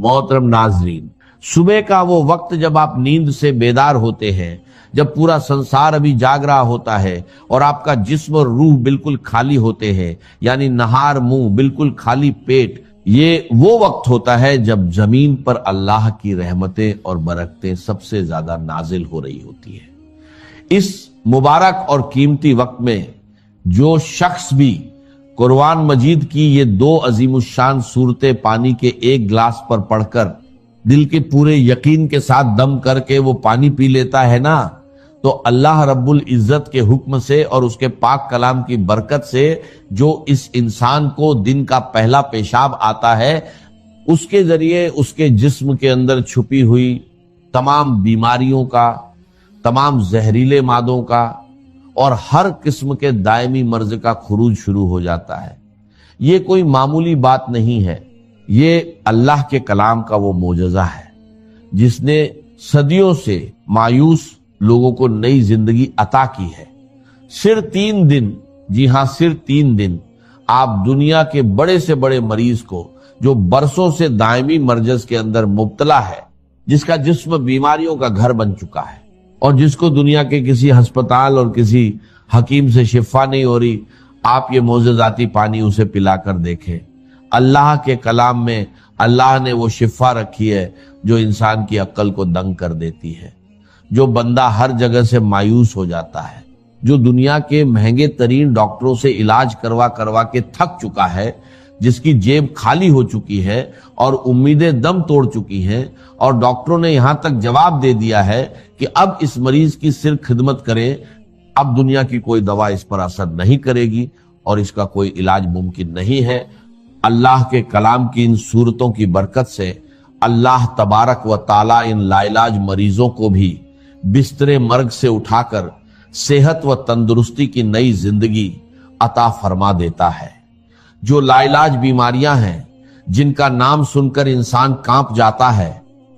मोहतरम नाजरीन, सुबह का वो वक्त जब आप नींद से बेदार होते हैं, जब पूरा संसार अभी जाग रहा होता है और आपका जिस्म और रूह बिल्कुल खाली होते हैं, यानी नहार मुंह बिल्कुल खाली पेट, ये वो वक्त होता है जब जमीन पर अल्लाह की रहमतें और बरकतें सबसे ज्यादा नाजिल हो रही होती है। इस मुबारक और कीमती वक्त में जो शख्स भी कुरान मजीद की ये दो अजीमुशान सूरतें पानी के एक गिलास पर पढ़कर दिल के पूरे यकीन के साथ दम करके वो पानी पी लेता है ना, तो अल्लाह रब्बुल इज्जत के हुक्म से और उसके पाक कलाम की बरकत से जो इस इंसान को दिन का पहला पेशाब आता है, उसके जरिए उसके जिस्म के अंदर छुपी हुई तमाम बीमारियों का, तमाम जहरीले मादों का और हर किस्म के दायमी मर्ज का खुरूज शुरू हो जाता है। ये कोई मामूली बात नहीं है, ये अल्लाह के कलाम का वो मोजज़ा है जिसने सदियों से मायूस लोगों को नई जिंदगी अता की है। सिर्फ 3 दिन, जी हां सिर्फ 3 दिन, आप दुनिया के बड़े से बड़े मरीज को जो बरसों से दायमी मर्जस के अंदर मुब्तला है, जिसका जिस्म बीमारियों का घर बन चुका है और जिसको दुनिया के किसी अस्पताल और किसी हकीम से शिफा नहीं हो रही, आप ये मोजज़ाती पानी उसे पिलाकर देखें। अल्लाह के कलाम में अल्लाह ने वो शिफा रखी है जो इंसान की अक्ल को दंग कर देती है। जो बंदा हर जगह से मायूस हो जाता है, जो दुनिया के महंगे तरीन डॉक्टरों से इलाज करवा करवा के थक चुका है, जिसकी जेब खाली हो चुकी है और उम्मीदें दम तोड़ चुकी हैं और डॉक्टरों ने यहां तक जवाब दे दिया है कि अब इस मरीज की सिर्फ खिदमत करें, अब दुनिया की कोई दवा इस पर असर नहीं करेगी और इसका कोई इलाज मुमकिन नहीं है। अल्लाह के कलाम की इन सूरतों की बरकत से अल्लाह तबारक व ताला इन लाइलाज मरीजों को भी बिस्तरे मर्ग से उठाकर सेहत व तंदुरुस्ती की नई जिंदगी अता फरमा देता है। जो लाइलाज बीमारियां हैं, जिनका नाम सुनकर इंसान कांप जाता है,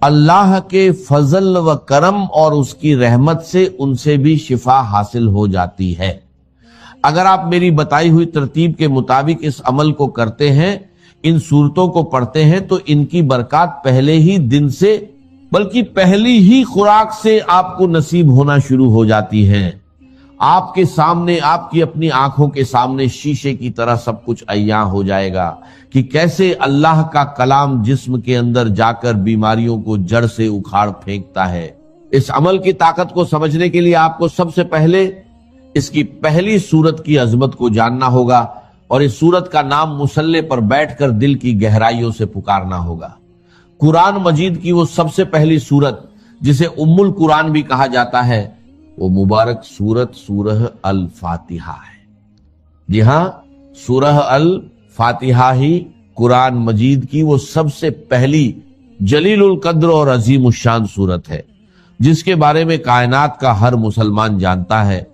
अल्लाह के फजल व करम और उसकी रहमत से उनसे भी शिफा हासिल हो जाती है। अगर आप मेरी बताई हुई तरतीब के मुताबिक इस अमल को करते हैं, इन सूरतों को पढ़ते हैं, तो इनकी बरकत पहले ही दिन से, बल्कि पहली ही खुराक से आपको नसीब होना शुरू हो जाती है। आपके सामने, आपकी अपनी आंखों के सामने शीशे की तरह सब कुछ अय्यां हो जाएगा कि कैसे अल्लाह का कलाम जिस्म के अंदर जाकर बीमारियों को जड़ से उखाड़ फेंकता है। इस अमल की ताकत को समझने के लिए आपको सबसे पहले इसकी पहली सूरत की अजमत को जानना होगा और इस सूरत का नाम मुसल्ले पर बैठकर दिल की गहराइयों से पुकारना होगा। कुरान मजीद की वो सबसे पहली सूरत जिसे उम्मुल कुरान भी कहा जाता है, वो मुबारक सूरत सूरह अल फातिहा है। जी हां, सूरह अल फातिहा ही कुरान मजीद की वो सबसे पहली जलीलुल कद्र और अजीम उशान सूरत है, जिसके बारे में कायनात का हर मुसलमान जानता है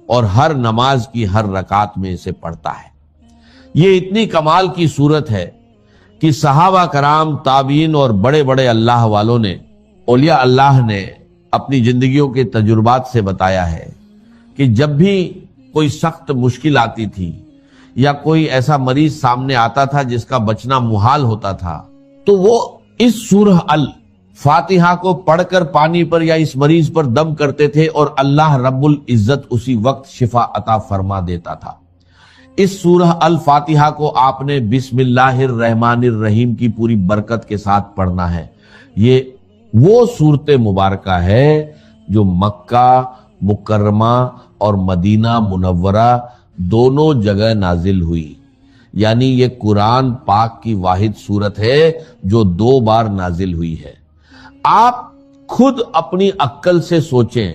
और हर नमाज की हर रकात में इसे पढ़ता है। ये इतनी कमाल की सूरत है कि सहाबा कराम, ताबीन और बड़े बड़े अल्लाह वालों ने, औलिया अल्लाह ने अपनी जिंदगियों के तजुर्बात से बताया है कि जब भी कोई सख्त मुश्किल आती थी या कोई ऐसा मरीज सामने आता था जिसका बचना मुहाल होता था, तो वो इस सूरह अल फातिहा को पढ़कर पानी पर या इस मरीज पर दम करते थे और अल्लाह रब्बुल इज्जत उसी वक्त शिफा अता फरमा देता था। इस सूरह अल फातिहा को आपने बिस्मिल्लाहिर रहमानिर रहीम की पूरी बरकत के साथ पढ़ना है। ये वो सूरत मुबारका है जो मक्का मुकर्रमा और मदीना मुनव्वरा दोनों जगह नाजिल हुई, यानी ये कुरान पाक की वाहिद सूरत है जो 2 बार नाजिल हुई है। आप खुद अपनी अक्ल से सोचें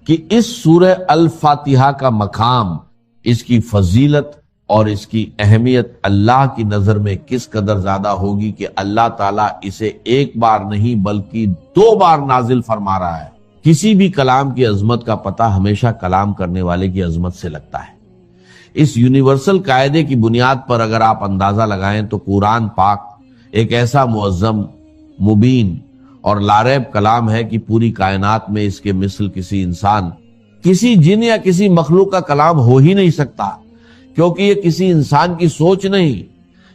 कि इस सूरह अल फातिहा का मकाम, इसकी फजीलत और इसकी अहमियत अल्लाह की नजर में किस कदर ज्यादा होगी कि अल्लाह ताला इसे 1 बार नहीं बल्कि 2 बार नाजिल फरमा रहा है। किसी भी कलाम की अजमत का पता हमेशा कलाम करने वाले की अजमत से लगता है। इस यूनिवर्सल कायदे की बुनियाद पर अगर आप अंदाजा लगाएं तो कुरान पाक एक ऐसा मुअज्जम, मुबीन और लारैब कलाम है कि पूरी कायनात में इसके मिसल किसी इंसान, किसी जिन या किसी मखलूक का कलाम हो ही नहीं सकता, क्योंकि ये किसी इंसान की सोच नहीं,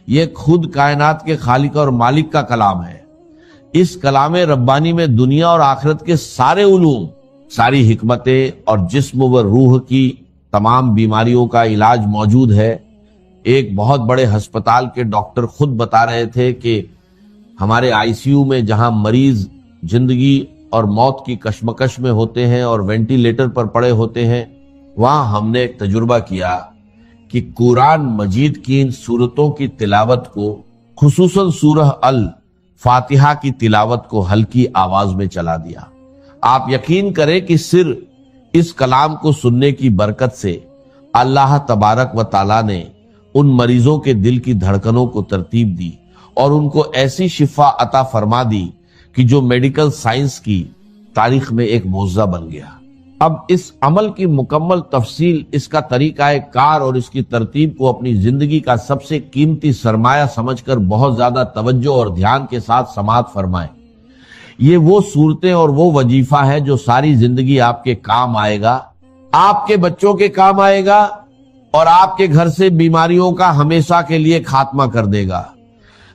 ये खुद कायनात के खालिक और मालिक का कलाम है। इस कलाम रब्बानी में दुनिया और आखिरत के सारे उलूम, सारी हिकमतें और जिस्म व रूह की तमाम बीमारियों का इलाज मौजूद है। एक बहुत बड़े अस्पताल के डॉक्टर खुद बता रहे थे कि हमारे आईसीयू में जहां मरीज जिंदगी और मौत की कशमकश में होते हैं और वेंटिलेटर पर पड़े होते हैं, वहां हमने एक तजुर्बा किया कि कुरान मजीद की इन सूरतों की तिलावत को, खुसूसन सूरह अल फातिहा की तिलावत को हल्की आवाज में चला दिया। आप यकीन करें कि सिर्फ इस कलाम को सुनने की बरकत से अल्लाह तबारक व ताला ने उन मरीजों के दिल की धड़कनों को तरतीब दी और उनको ऐसी शिफा अता फरमा दी कि जो मेडिकल साइंस की तारीख में एक मौजज़ा बन गया। अब इस अमल की मुकम्मल तफसील, इसका तरीकाए कार और इसकी तरतीब को अपनी जिंदगी का सबसे कीमती सरमाया समझकर बहुत ज्यादा तवज्जो और ध्यान के साथ समाअत फरमाएं। ये वो सूरतें और वो वजीफा है जो सारी जिंदगी आपके काम आएगा, आपके बच्चों के काम आएगा और आपके घर से बीमारियों का हमेशा के लिए खात्मा कर देगा।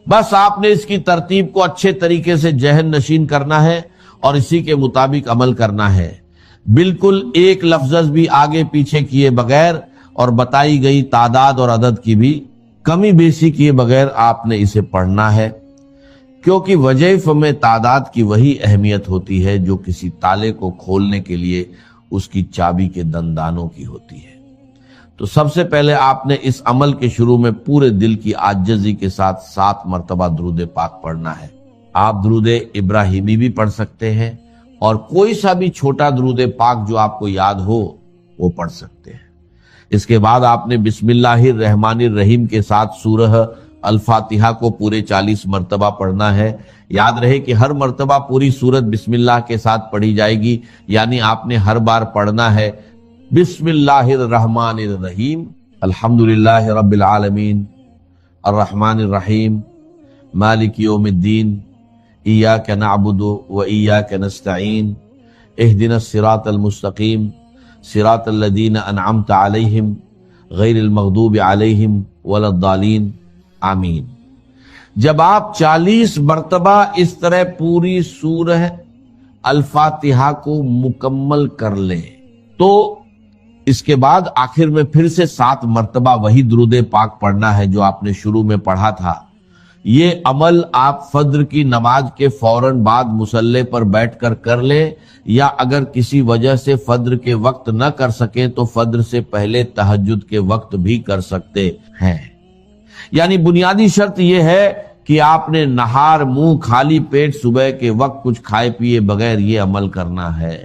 बस आपने इसकी तरतीब को अच्छे तरीके से जहन नशीन करना है और इसी के मुताबिक अमल करना है, बिल्कुल एक लफ्ज भी आगे पीछे किए बगैर और बताई गई तादाद और अदद की भी कमी बेसी किए बगैर आपने इसे पढ़ना है, क्योंकि वज़ीफ़े में तादाद की वही अहमियत होती है जो किसी ताले को खोलने के लिए उसकी चाबी के दंदानों की होती है। तो सबसे पहले आपने इस अमल के शुरू में पूरे दिल की आजिज़ी के साथ 7 मरतबा दुरूद पाक पढ़ना है। आप दुरूद इब्राहिमी भी पढ़ सकते हैं और कोई सा भी छोटा दुरूद पाक जो आपको याद हो वो पढ़ सकते हैं। इसके बाद आपने बिस्मिल्लाहिर रहमानिर रहीम के साथ सूरह अल फातिहा को पूरे 40 मरतबा पढ़ना है। याद रहे कि हर मरतबा पूरी सूरत बिस्मिल्लाह के साथ पढ़ी जाएगी, यानी आपने हर बार पढ़ना है बिस्मिल्लाहिर रहमानिर रहीम, अल्हम्दुलिल्लाहि रब्बिल आलमीन, अर्रहमानिर रहीम, मालिक यौमिद्दीन, इय्याका नअबुदु व इय्याका नस्तईन, इहदिनस सिरातल मुस्तकीम, सिरातल लज़ीना अनअमता अलैहिम, गैरिल मग़दूबि अलैहिम वलद्दालीन, आमीन। जब आप 40 मरतबा इस तरह पूरी सूरह अल फातिहा को मुकम्मल कर लें तो इसके बाद आखिर में फिर से 7 मरतबा वही दुरूद पाक पढ़ना है जो आपने शुरू में पढ़ा था। ये अमल आप फज्र की नमाज के फौरन बाद मुसल्ले पर बैठकर कर लें, या अगर किसी वजह से फज्र के वक्त न कर सकें तो फज्र से पहले तहज्जुद के वक्त भी कर सकते हैं। यानी बुनियादी शर्त यह है कि आपने नहार मुंह खाली पेट सुबह के वक्त कुछ खाए पिए बगैर ये अमल करना है।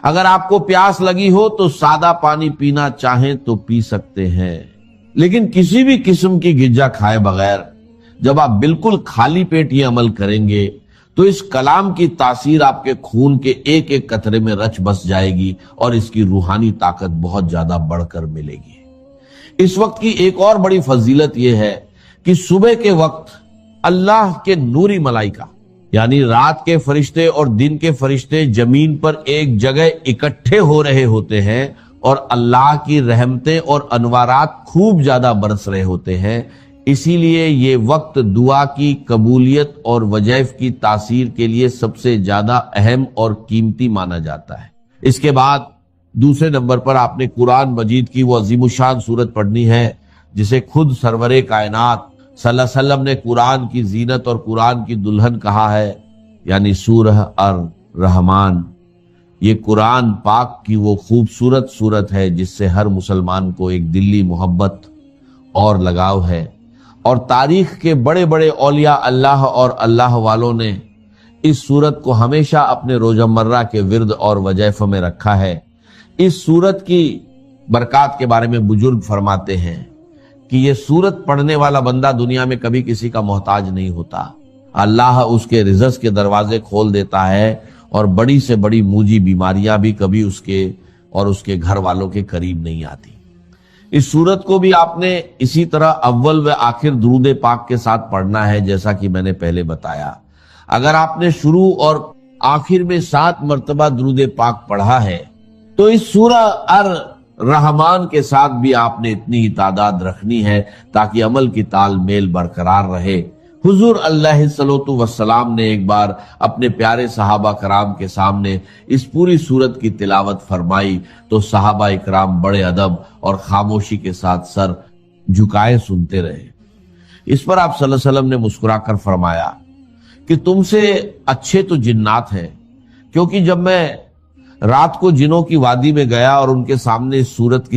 अगर आपको प्यास लगी हो तो सादा पानी पीना चाहें तो पी सकते हैं, लेकिन किसी भी किस्म की गिज्जा खाए बगैर जब आप बिल्कुल खाली पेट ये अमल करेंगे तो इस कलाम की तासीर आपके खून के एक एक कतरे में रच बस जाएगी और इसकी रूहानी ताकत बहुत ज्यादा बढ़कर मिलेगी। इस वक्त की एक और बड़ी फजीलत यह है कि सुबह के वक्त अल्लाह के नूरी मलाइका यानी रात के फरिश्ते और दिन के फरिश्ते जमीन पर एक जगह इकट्ठे हो रहे होते हैं और अल्लाह की रहमतें और अनवारात खूब ज्यादा बरस रहे होते हैं। इसीलिए ये वक्त दुआ की कबूलियत और वज़ीफ़ की तासीर के लिए सबसे ज्यादा अहम और कीमती माना जाता है। इसके बाद दूसरे नंबर पर आपने कुरान मजीद की वो अजीमुशान सूरत पढ़नी है जिसे खुद सरवरे कायनात सल्लल्लाहु अलैहि वसल्लम ने कुरान की जीनत और कुरान की दुल्हन कहा है, यानी सूरह अर रहमान। ये कुरान पाक की वो खूबसूरत सूरत है जिससे हर मुसलमान को एक दिली मोहब्बत और लगाव है, और तारीख के बड़े बड़े औलिया अल्लाह और अल्लाह वालों ने इस सूरत को हमेशा अपने रोजमर्रा के विर्द और वज़ीफ़े में रखा है। इस सूरत की बरक़ात के बारे में बुजुर्ग फरमाते हैं कि ये सूरत पढ़ने वाला बंदा दुनिया में कभी किसी का मोहताज नहीं होता। अल्लाह उसके रिज़्क़ के दरवाजे खोल देता है और बड़ी से बड़ी मूजी बीमारियां भी कभी उसके और उसके घर वालों के करीब नहीं आती। इस सूरत को भी आपने इसी तरह अव्वल व आखिर दुरूद पाक के साथ पढ़ना है, जैसा कि मैंने पहले बताया। अगर आपने शुरू और आखिर में 7 मरतबा दुरूद पाक पढ़ा है तो इस सूरह अर रहमान के साथ भी आपने इतनी ही तादाद रखनी है ताकि अमल की तालमेल बरकरार रहे حضور اللہ صلوۃ والسلام نے ایک بار اپنے پیارے صحابہ کرام کے سامنے اس پوری سورت کی تلاوت فرمائی تو صحابہ اکرام بڑے ادب اور خاموشی کے ساتھ سر جھکائے سنتے رہے۔ اس پر آپ صلی اللہ علیہ وسلم نے مسکرا کر فرمایا کہ تم سے اچھے تو جنات ہیں، کیونکہ جب میں رات کو جنوں کی وادی میں گیا اور ان کے سامنے اس سورت کی